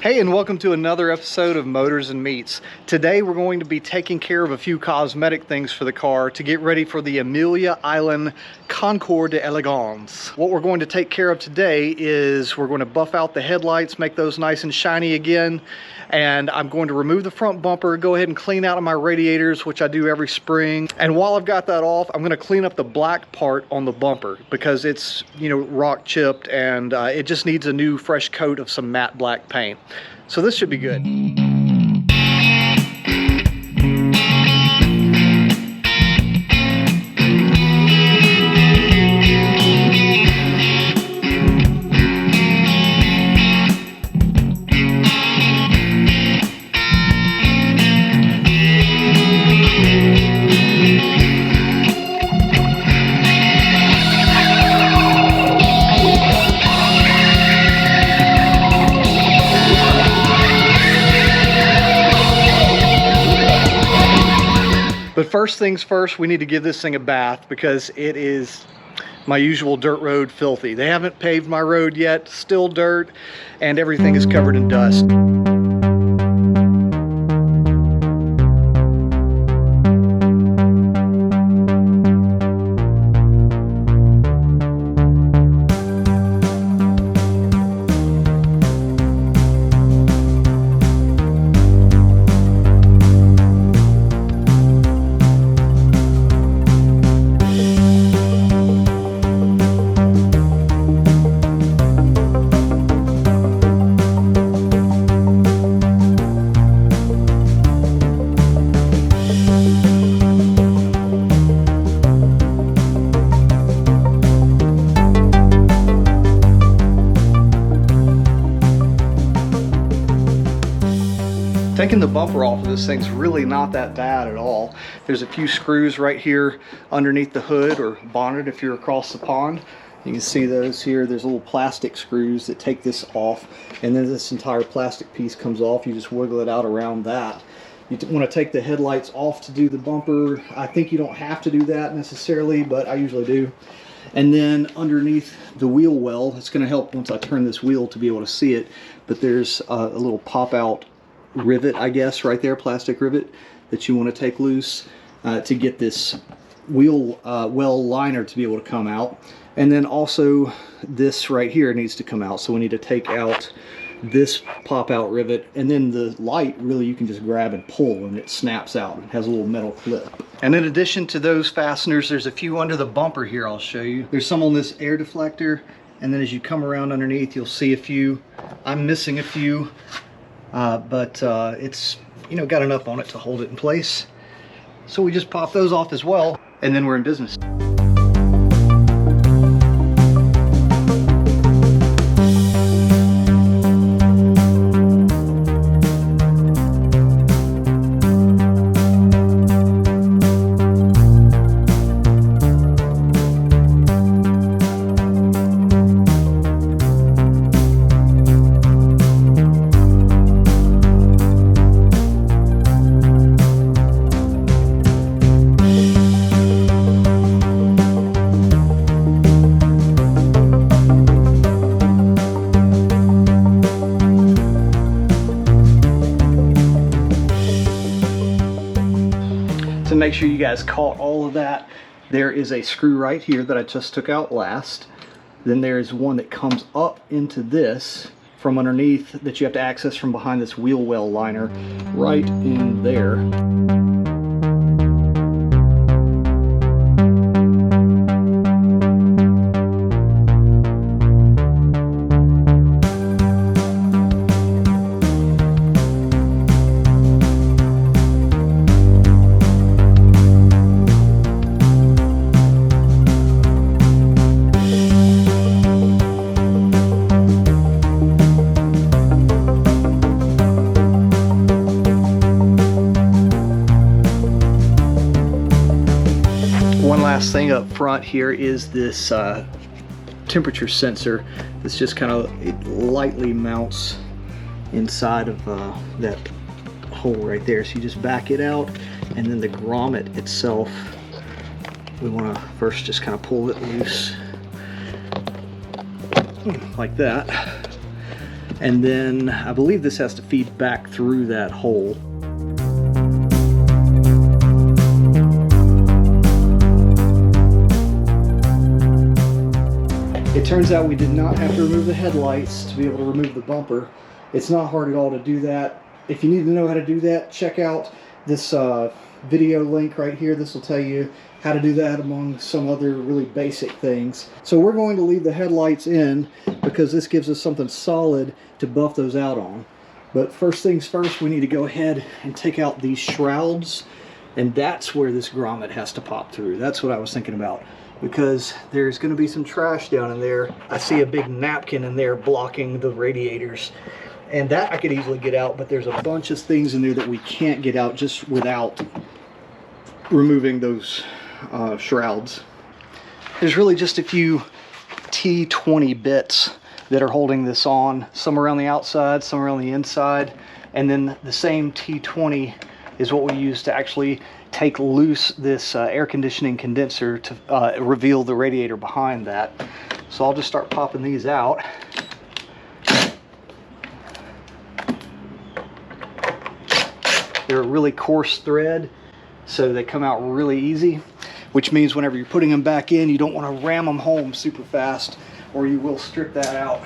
Hey, and welcome to another episode of Motors and Meats. Today we're going to be taking care of a few cosmetic things for the car to get ready for the Amelia Island Concours d'Elegance. What we're going to take care of today is we're going to buff out the headlights, make those nice and shiny again, and I'm going to remove the front bumper, go ahead and clean out my radiators, which I do every spring. And while I've got that off, I'm going to clean up the black part on the bumper because it's, rock chipped, and it just needs a new fresh coat of some matte black paint. So this should be good. But first things first, we need to give this thing a bath because it is my usual dirt road filthy. They haven't paved my road yet, still dirt, and everything is covered in dust. Taking the bumper off of this thing's really not that bad at all. There's a few screws right here underneath the hood or bonnet if you're across the pond. You can see those here. There's little plastic screws that take this off, and then this entire plastic piece comes off. You just wiggle it out around that. You want to take the headlights off to do the bumper. I think you don't have to do that necessarily, but I usually do. And then underneath the wheel well, it's going to help once I turn this wheel to be able to see it, but there's a little pop-out rivet, I guess, right there, plastic rivet that you want to take loose to get this wheel well liner to be able to come out. And then also this right here needs to come out, so we need to take out this pop-out rivet, and then the light, really, you can just grab and pull and it snaps out. It has a little metal clip. And in addition to those fasteners, there's a few under the bumper here I'll show you. There's some on this air deflector, and then as you come around underneath, you'll see a few. I'm missing a few. But it's got enough on it to hold it in place, so we just pop those off as well, and then we're in business. To make sure you guys caught all of that, there is a screw right here that I just took out last. Then there's one that comes up into this from underneath that you have to access from behind this wheel well liner right in there. last thing up front here is this temperature sensor. This just kind of, it lightly mounts inside of that hole right there. So you just back it out, and then the grommet itself, we want to first just kind of pull it loose like that. And then I believe this has to feed back through that hole. It turns out we did not have to remove the headlights to be able to remove the bumper. It's not hard at all to do that. If you need to know how to do that, check out this video link right here. This will tell you how to do that among some other really basic things. So we're going to leave the headlights in because this gives us something solid to buff those out on. But first things first, we need to go ahead and take out these shrouds, and that's where this grommet has to pop through. That's what I was thinking about, because there's going to be some trash down in there. I see a big napkin in there blocking the radiators, and that I could easily get out, but there's a bunch of things in there that we can't get out just without removing those shrouds. There's really just a few T20 bits that are holding this on, some around the outside, some around the inside, and then the same T20 is what we use to actually take loose this air conditioning condenser to reveal the radiator behind that. So I'll just start popping these out. They're a really coarse thread, so they come out really easy, which means whenever you're putting them back in, you don't want to ram them home super fast, or you will strip that out.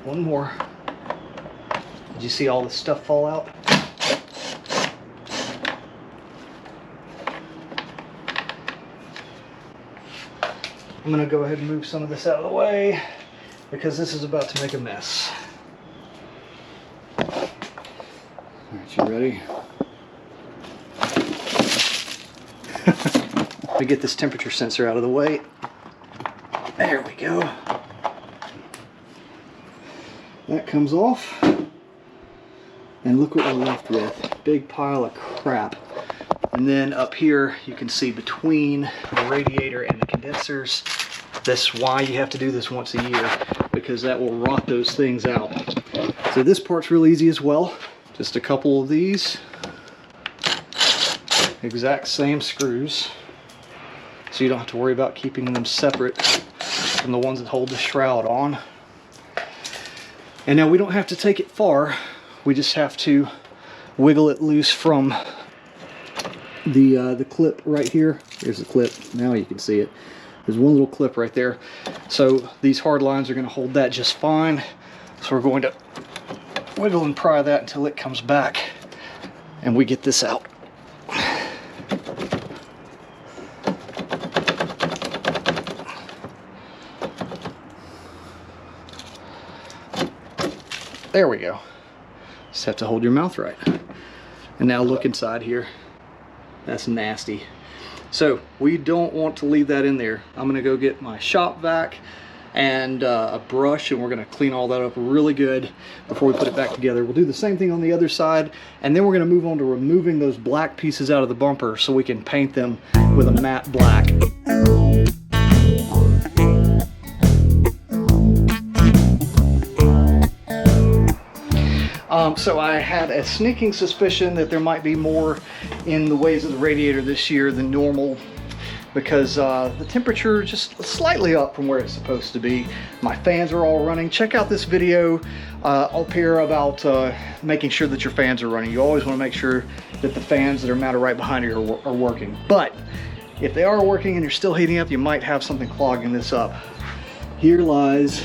One more. Did you see all this stuff fall out? I'm going to go ahead and move some of this out of the way because this is about to make a mess. Alright, you ready? Let me get this temperature sensor out of the way. There we go. That comes off. And look what we're left with. Big pile of crap. And then up here you can see between the radiator and the condensers, that's why you have to do this once a year, because that will rot those things out. So this part's real easy as well. Just a couple of these. Exact same screws. So you don't have to worry about keeping them separate from the ones that hold the shroud on. And now we don't have to take it far. We just have to wiggle it loose from the clip right here. Here's the clip. Now you can see it. There's one little clip right there. So these hard lines are going to hold that just fine. So we're going to wiggle and pry that until it comes back and we get this out. There we go. Just have to hold your mouth right. And now look inside here. That's nasty. So we don't want to leave that in there. I'm gonna go get my shop vac and a brush, and we're gonna clean all that up really good before we put it back together. We'll do the same thing on the other side, and then we're gonna move on to removing those black pieces out of the bumper so we can paint them with a matte black. So I had a sneaking suspicion that there might be more in the ways of the radiator this year than normal, because the temperature just slightly up from where it's supposed to be. My fans are all running. Check out this video up here about making sure that your fans are running. You always want to make sure that the fans that are mounted right behind you are working. But if they are working and you're still heating up, you might have something clogging this up. Here lies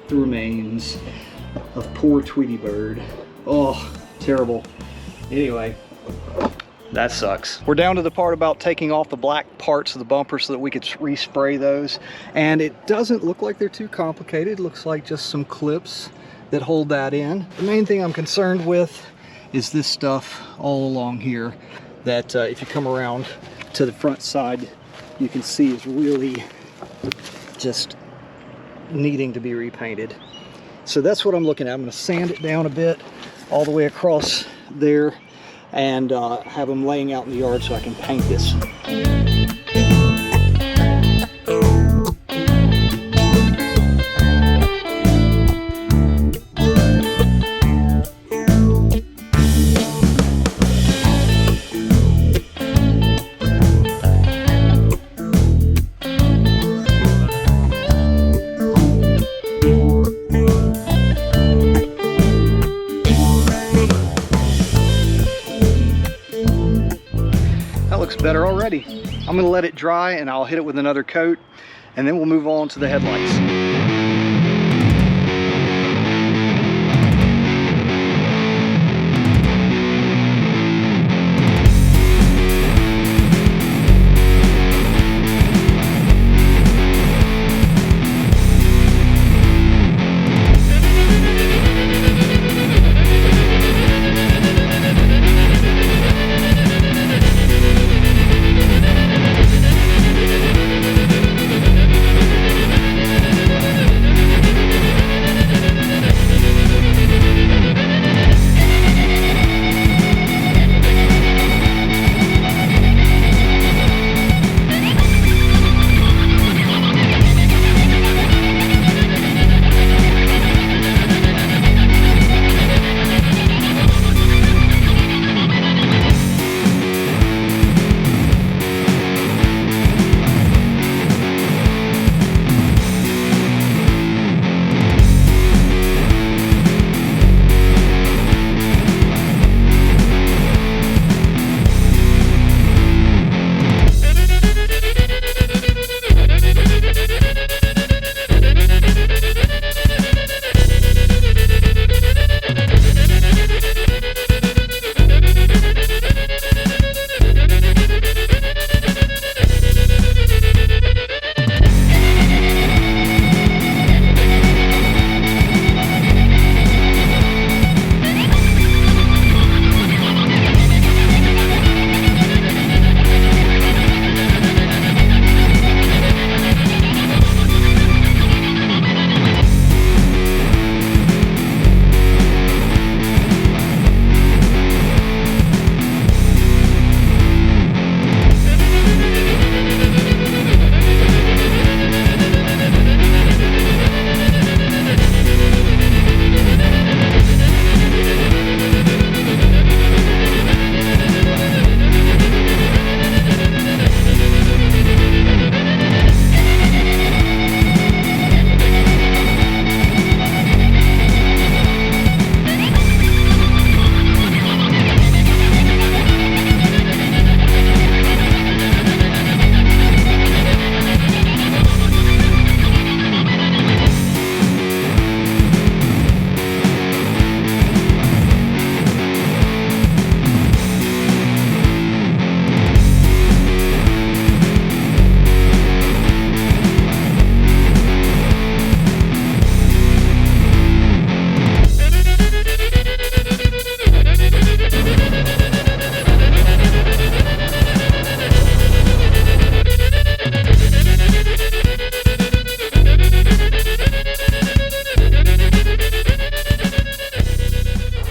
the remains of poor Tweety Bird. Oh, terrible. Anyway, that sucks. We're down to the part about taking off the black parts of the bumper so that we could respray those. And it doesn't look like they're too complicated. It looks like just some clips that hold that in. The main thing I'm concerned with is this stuff all along here that if you come around to the front side, you can see is really just needing to be repainted. So that's what I'm looking at. I'm going to sand it down a bit all the way across there and have them laying out in the yard so I can paint this. better already. I'm gonna let it dry and I'll hit it with another coat, and then we'll move on to the headlights.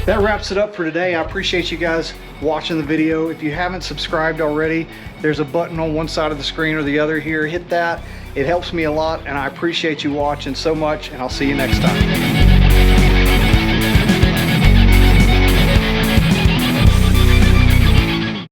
That wraps it up for today. I appreciate you guys watching the video. If you haven't subscribed already, there's a button on one side of the screen or the other here. Hit that. It helps me a lot, and I appreciate you watching so much, and I'll see you next time.